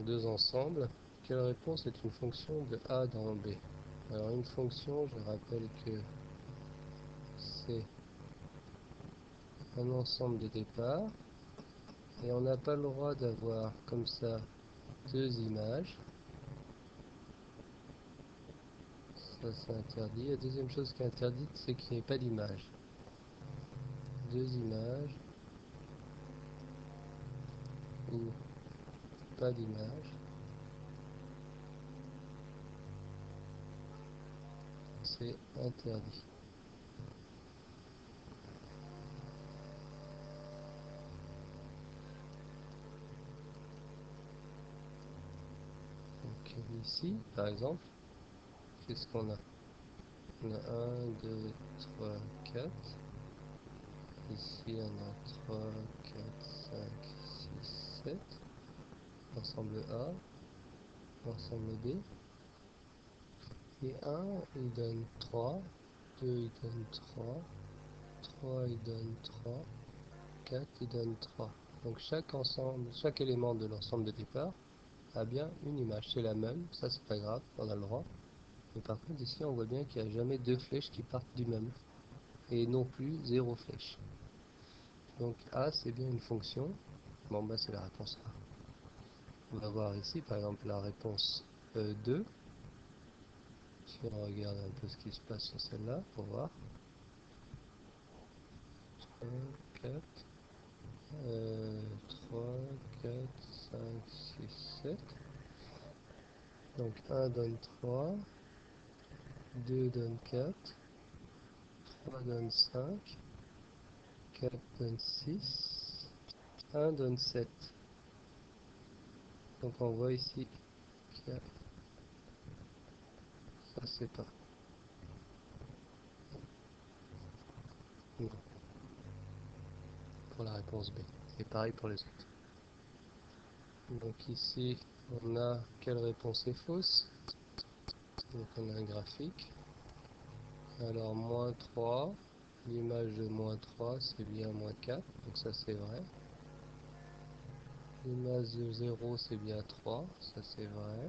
deux ensembles. Quelle réponse est une fonction de A dans B? Alors une fonction, je rappelle que c'est un ensemble de départ et on n'a pas le droit d'avoir comme ça deux images. Ça c'est interdit. La deuxième chose qui est interdite, c'est qu'il n'y ait pas d'image. Deux images ou pas d'image. C'est interdit. Donc ici, par exemple, qu'est-ce qu'on a? On a 1, 2, 3, 4. Ici, on a 3, 4, 5, 6, 7. L'ensemble A, l'ensemble B. Et 1, il donne 3. 2, il donne 3. 3, il donne 3. 4, il donne 3. Donc chaque ensemble, chaque élément de l'ensemble de départ a bien une image. C'est la même, ça c'est pas grave, on a le droit. Mais par contre ici on voit bien qu'il n'y a jamais deux flèches qui partent du même. Et non plus zéro flèche. Donc A c'est bien une fonction. Bon bah c'est la réponse A. On va voir ici par exemple la réponse 2. Si on regarde un peu ce qui se passe sur celle-là pour voir. 3, 4, 3, 4, 5, 6, 7. Donc 1 donne 3, 2 donne 4, 3 donne 5, 4 donne 6, 1 donne 7. Donc on voit ici qu'il y a... Ça c'est pas... Non, pour la réponse B. Et pareil pour les autres. Donc ici, on a quelle réponse est fausse. Donc on a un graphique. Alors moins 3, l'image de moins 3 c'est bien moins 4, donc ça c'est vrai. L'image de 0 c'est bien 3, ça c'est vrai.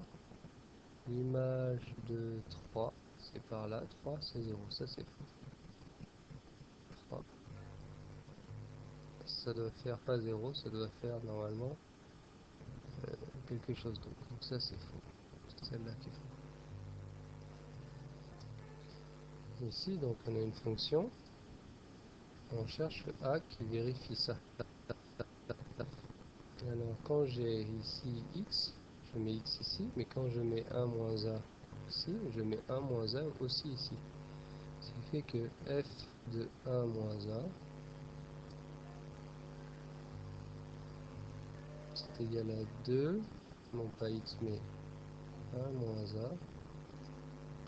L'image de 3 c'est par là, 3 c'est 0, ça c'est faux. 3, ça doit faire pas 0, ça doit faire normalement quelque chose d'autre, donc ça c'est faux. C'est celle-là qui est faux. Ici donc on a une fonction, on cherche le A qui vérifie ça. Alors quand j'ai ici x, je mets x ici, mais quand je mets 1 moins a ici, je mets 1 moins a aussi ici. Ce qui fait que f de 1 moins a, c'est égal à 2, non pas x, mais 1 moins a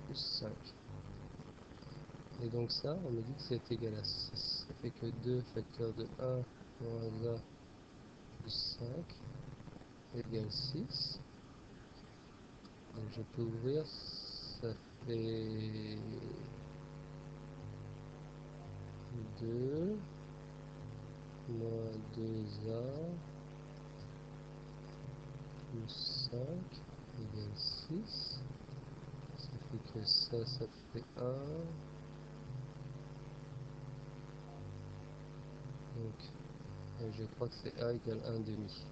plus 5. Et donc ça, on me dit que c'est égal à 6. Ça fait que 2 facteurs de 1 moins a plus 5 égale 6. Donc je peux ouvrir, ça fait 2 moins 2a plus 5 égale 6. Ça fait que ça fait 1. Donc je crois que c'est a égale 1 demi.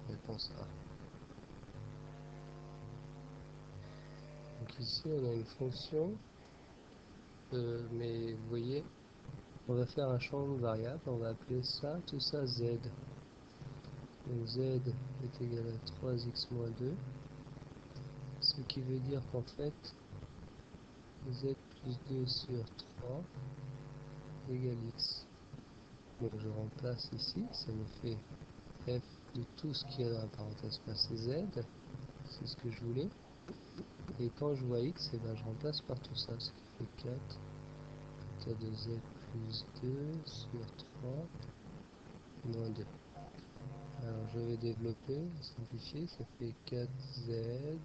Réponse A. Donc ici on a une fonction, mais vous voyez, on va faire un champ de variable, on va appeler ça, tout ça z. Donc z est égal à 3x moins 2, ce qui veut dire qu'en fait, z plus 2 sur 3 égale x. Donc je remplace ici, ça me fait f de tout ce qui est dans la parenthèse passée z, c'est ce que je voulais. Et quand je vois x, et ben je remplace par tout ça, ce qui fait 4 facteur de z plus 2 sur 3 moins 2. Alors je vais développer, simplifier, ça fait 4z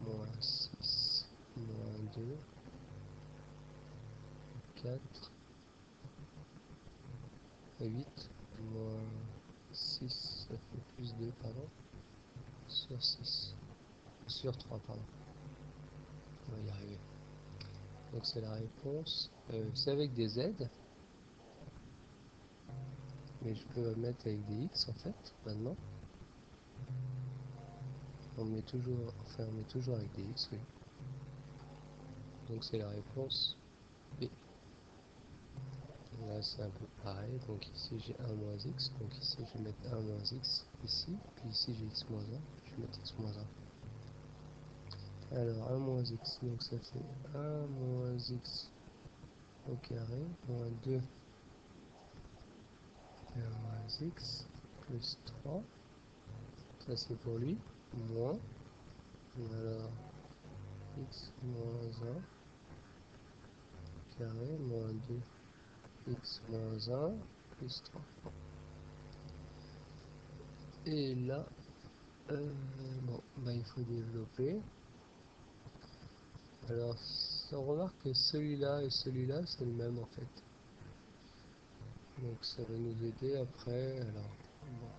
moins 6 moins 2, 4 et 8. moins 6, ça fait plus 2, pardon, sur 6, sur 3, pardon. On va y arriver. Donc c'est la réponse. C'est avec des Z, mais je peux mettre avec des X en fait, maintenant. On met toujours, enfin on met toujours avec des X, oui. Donc c'est la réponse B. Là c'est un peu pareil, donc ici j'ai 1 moins X, donc ici je vais mettre 1 moins X ici, puis ici j'ai X moins 1, je vais mettre X moins 1. Alors 1 moins X, donc ça fait 1 moins X au carré, moins 2 moins X, plus 3, ça c'est pour lui, moins, alors X moins 1, carré, moins 2 X moins 1, plus 3. Et là, bon, bah, il faut développer. Alors, on remarque que celui-là et celui-là, c'est le même en fait. Donc, ça va nous aider après. Alors, bon,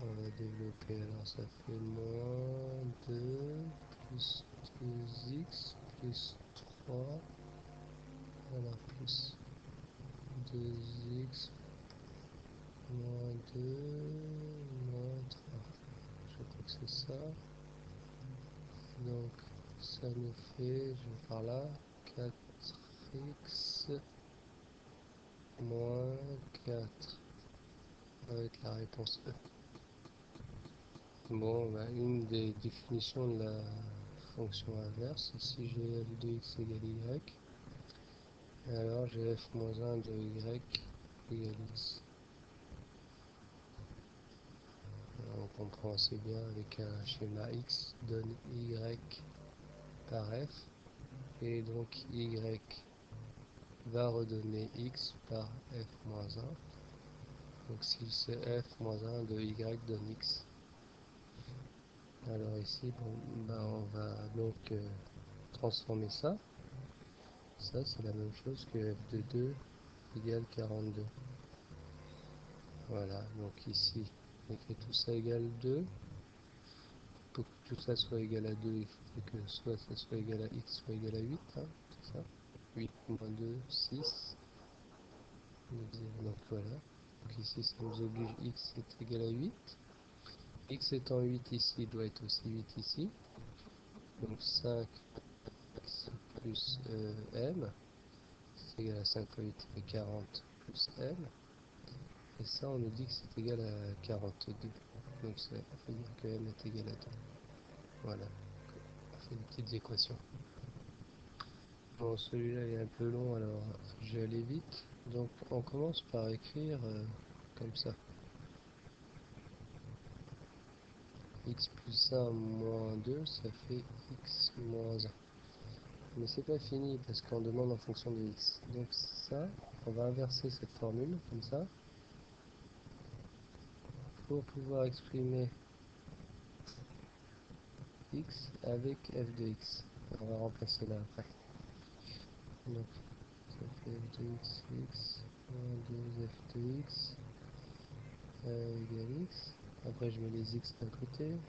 on va développer. Alors, ça fait moins 2 plus 2x plus 3. Alors, plus 2x moins 2 moins 3. Je crois que c'est ça. Donc, ça nous fait, je vais par là, 4x moins 4. Ça va être la réponse E. Bon, bah, une des définitions de la fonction inverse, si j'ai f de x égale y, alors j'ai f moins 1 de y égale x. Alors, on comprend assez bien avec un schéma x donne y par f, et donc y va redonner x par f moins 1. Donc si c'est f moins 1 de y donne x. Alors ici, bon, ben on va donc transformer ça. Ça, c'est la même chose que f de 2 égale 42. Voilà, donc ici, on écrit tout ça égale 2. Pour que tout ça soit égal à 2, il faut que soit ça soit égal à x, soit égal à 8. Hein, c'est ça. 8 moins 2, 6. Donc voilà. Donc ici, ça nous oblige x est égal à 8. X étant 8 ici, doit être aussi 8 ici. Donc 5 x plus m, c'est égal à 5 fois 8, ça fait 40 plus m. Et ça, on nous dit que c'est égal à 42. Donc ça veut dire que m est égal à 2. Voilà, on fait des petites équations. Bon, celui-là est un peu long, alors je vais aller vite. Donc on commence par écrire comme ça. X plus 1 moins 2, ça fait x moins 1. Mais c'est pas fini parce qu'on demande en fonction de x. Donc ça, on va inverser cette formule comme ça pour pouvoir exprimer x avec f de x. On va remplacer là après. Donc ça fait f de x, x moins 2 f de x égale x. Après je mets les x d'un côté.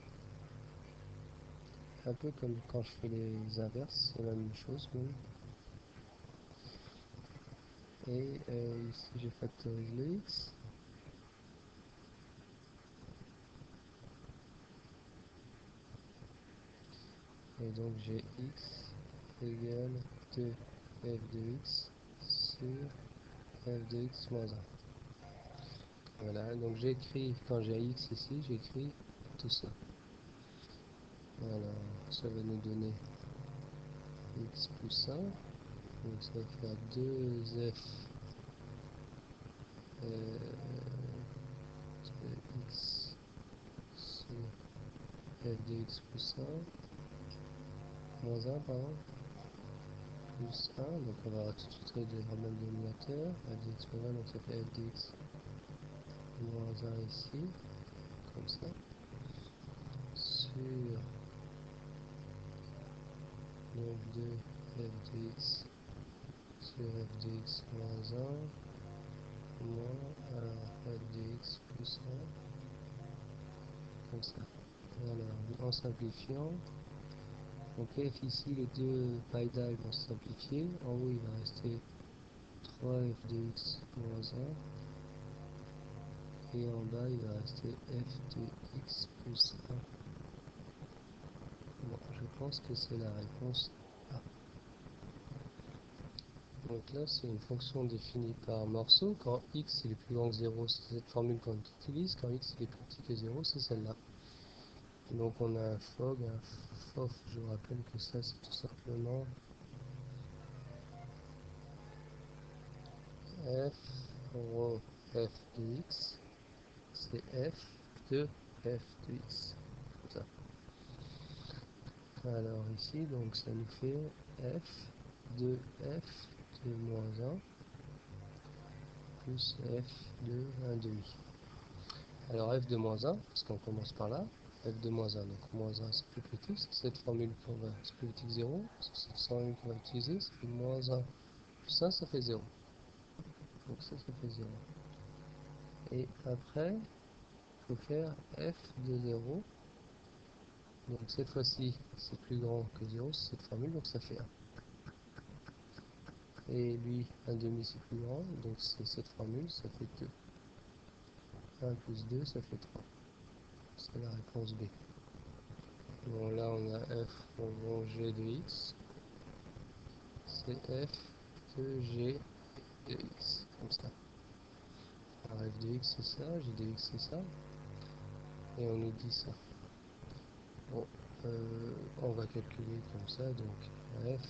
Un peu comme quand je fais les inverses, c'est la même chose même. Et ici je factorise le x. Et donc j'ai x égale 2 f de x sur f de x moins 1. Voilà, donc j'écris, quand j'ai x ici, j'écris tout ça. Alors, ça va nous donner x plus 1. Donc ça va faire 2f de x sur f de x plus 1. Moins 1, pardon. Plus 1, donc on va tout de suite réduire le même dénominateur. F de x moins 1, donc ça fait f de x moins 1 ici, comme ça. Sur donc 2 f de x sur f de x moins 1 moins, alors comme ça. Alors, en simplifiant, donc f ici, les deux païdas vont se simplifier. En haut, il va rester 3f de x moins 1. Et en bas, il va rester f de x plus 1. Bon, je pense que c'est la réponse A. Donc là, c'est une fonction définie par morceau. Quand x est plus grand que 0, c'est cette formule qu'on utilise. Quand x est plus petit que 0, c'est celle-là. Donc on a un FOG, un FOF, je vous rappelle que ça, c'est tout simplement f rho f de x, c'est f de x. Comme ça. Alors ici, donc ça nous fait f de moins 1 plus f de 1 demi. Alors f de moins 1, parce qu'on commence par là, f de moins 1, donc moins 1 c'est plus petit, c'est cette formule qu'on va, c'est plus petit que 0, c'est cette formule qu'on va utiliser, ça fait moins 1 plus 1, ça fait 0. Donc ça fait 0. Et après, il faut faire f de 0. Donc cette fois-ci, c'est plus grand que 0, c'est cette formule, donc ça fait 1. Et lui, 1 demi, c'est plus grand, donc c'est cette formule, ça fait 2. 1 plus 2, ça fait 3. C'est la réponse B. Bon, là, on a f rond g de x. C'est f de g de x, comme ça. Alors f de x, c'est ça, g de x, c'est ça. Et on nous dit ça. Bon, on va calculer comme ça, donc f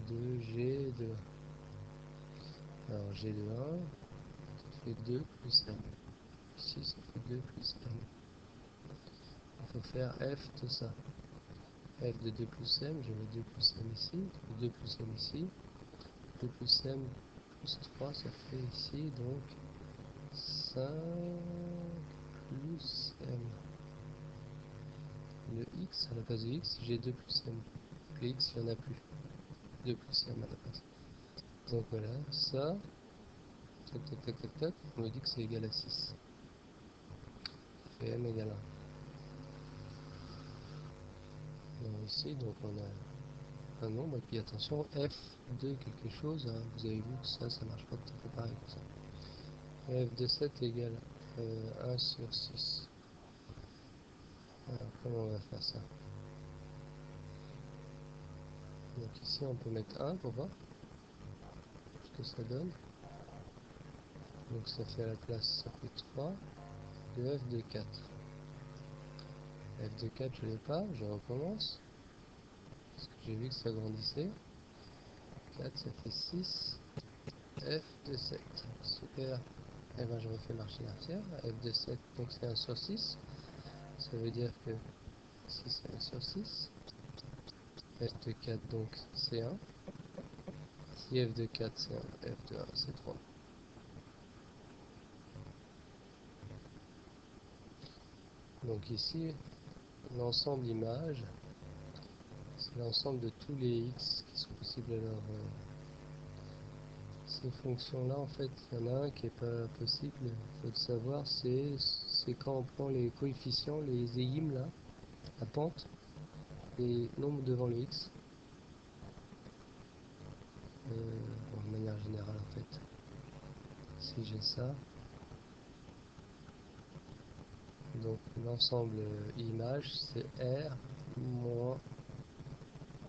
de g de 1. Alors g de 1, ça fait 2 plus m. Ici, ça fait 2 plus m. Il faut faire f de ça. F de 2 plus m, je mets 2 plus m ici, 2 plus m ici, 2 plus m plus 3, ça fait ici, donc 5 plus m. Le x, à la place de x, j'ai 2 plus m. Le x, il n'y en a plus. 2 plus m à la place. Donc voilà, ça, tac, tac, tac, tac, tac, on me dit que c'est égal à 6. Ça fait m égale 1. Et ici, donc on a un nombre, et puis attention, f de quelque chose, hein, vous avez vu que ça marche pas tout à fait pareil que ça. F de 7 égale 1 sur 6. Alors, comment on va faire ça? Donc ici, on peut mettre 1 pour voir ce que ça donne. Donc ça fait à la place, ça fait 3 de f de 4. F de 4, je l'ai pas, je recommence. Parce que j'ai vu que ça grandissait. 4, ça fait 6. F de 7. Super. Et ben je refais marche arrière. F de 7, donc c'est 1 sur 6. Ça veut dire que 6 c'est 1 sur 6. F de 4, donc c'est 1. Si f de 4 c'est 1, f de 1 c'est 3. Donc ici, l'ensemble image, c'est l'ensemble de tous les x qui sont possibles. Alors, ces fonctions-là, en fait, il y en a un qui n'est pas possible. Il faut le savoir, c'est quand on prend les coefficients, les EIM, là, la pente, les nombres devant le x, bon, de manière générale, en fait. Si j'ai ça, donc l'ensemble image, c'est R moins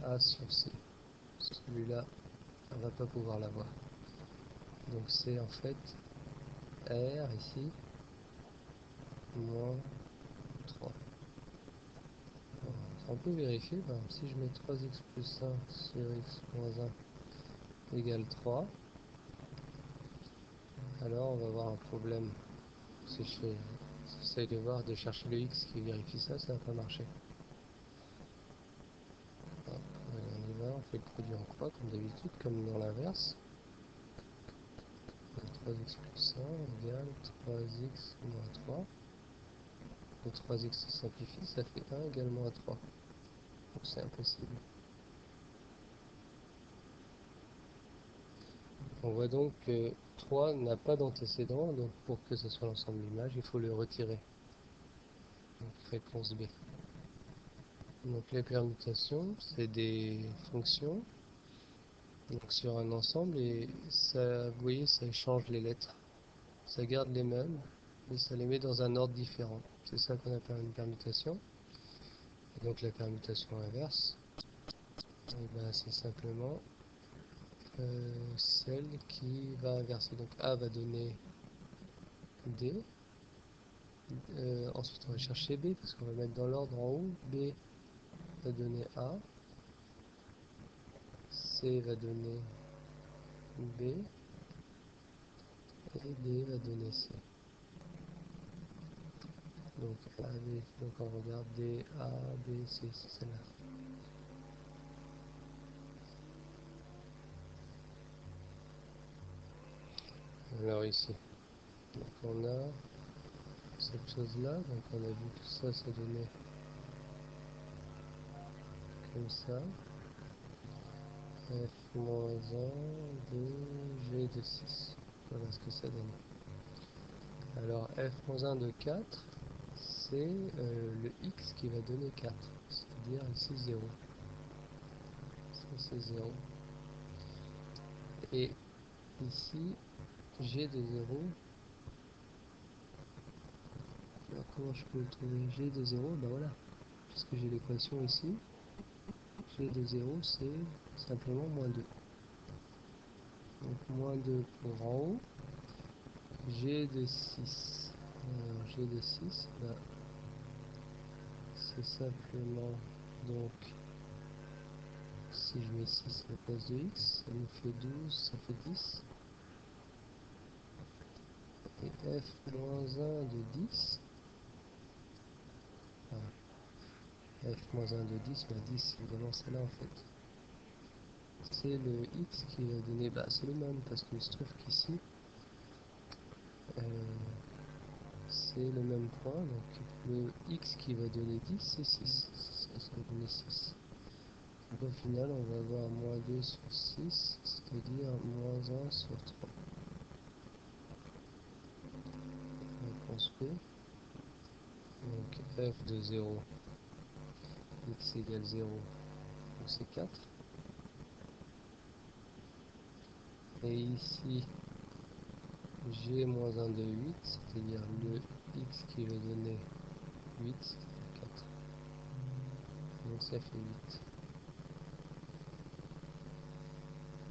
A sur C. Celui-là, on va pas pouvoir l'avoir. Donc c'est en fait R ici, moins 3. On peut vérifier, par exemple, si je mets 3x plus 1 sur x moins 1 égale 3, alors on va avoir un problème. Si j'essaye de voir, de chercher le x qui vérifie ça, ça va pas marcher. Hop, allez, on y va, on fait le produit en croix comme d'habitude, comme dans l'inverse. 3x plus 1 égale 3x moins 3. Le 3x se simplifie, ça fait 1 égale moins 3. Donc c'est impossible. On voit donc que 3 n'a pas d'antécédent, donc pour que ce soit l'ensemble de l'image, il faut le retirer. Donc réponse B. Donc les permutations, c'est des fonctions donc sur un ensemble et ça, vous voyez, ça change les lettres. Ça garde les mêmes, mais ça les met dans un ordre différent. C'est ça qu'on appelle une permutation. Et donc la permutation inverse, eh ben, c'est simplement celle qui va inverser. Donc A va donner D. Ensuite on va chercher B parce qu'on va mettre dans l'ordre en haut. B va donner A. C va donner B. Et D va donner C. Donc A, B. Donc on regarde D, A, B, C, c'est celle-là. Alors ici, donc on a cette chose-là. Donc on a vu que ça donnait comme ça. F-1 de G de 6. Voilà ce que ça donne. Alors F-1 de 4, c'est le X qui va donner 4. C'est-à-dire ici 0. Ça c'est 0. Et ici, G de 0. Alors comment je peux le trouver? G de 0, ben voilà. Puisque j'ai l'équation ici. G de 0, c'est simplement moins 2. Donc moins 2 pour en haut. G de 6. Alors G de 6, ben, c'est simplement, donc, si je mets 6 à la place de x, ça nous fait 12, ça fait 10. Et f-1 de 10, enfin, f-1 de 10, ben 10 c'est évidemment celle-là en fait. C'est le x qui va donner, bah c'est le même, parce qu'il se trouve qu'ici, euh, c'est le même point, donc le x qui va donner 10, c'est 6. Ça va donner 6. Donc au final, on va avoir moins 2 sur 6, c'est-à-dire moins 1 sur 3. Réponse B. Donc f de 0, x égale 0, donc c'est 4. Et ici, g moins 1 de 8, c'est-à-dire le x qui va donner 8, ça fait 4. Donc ça fait 8.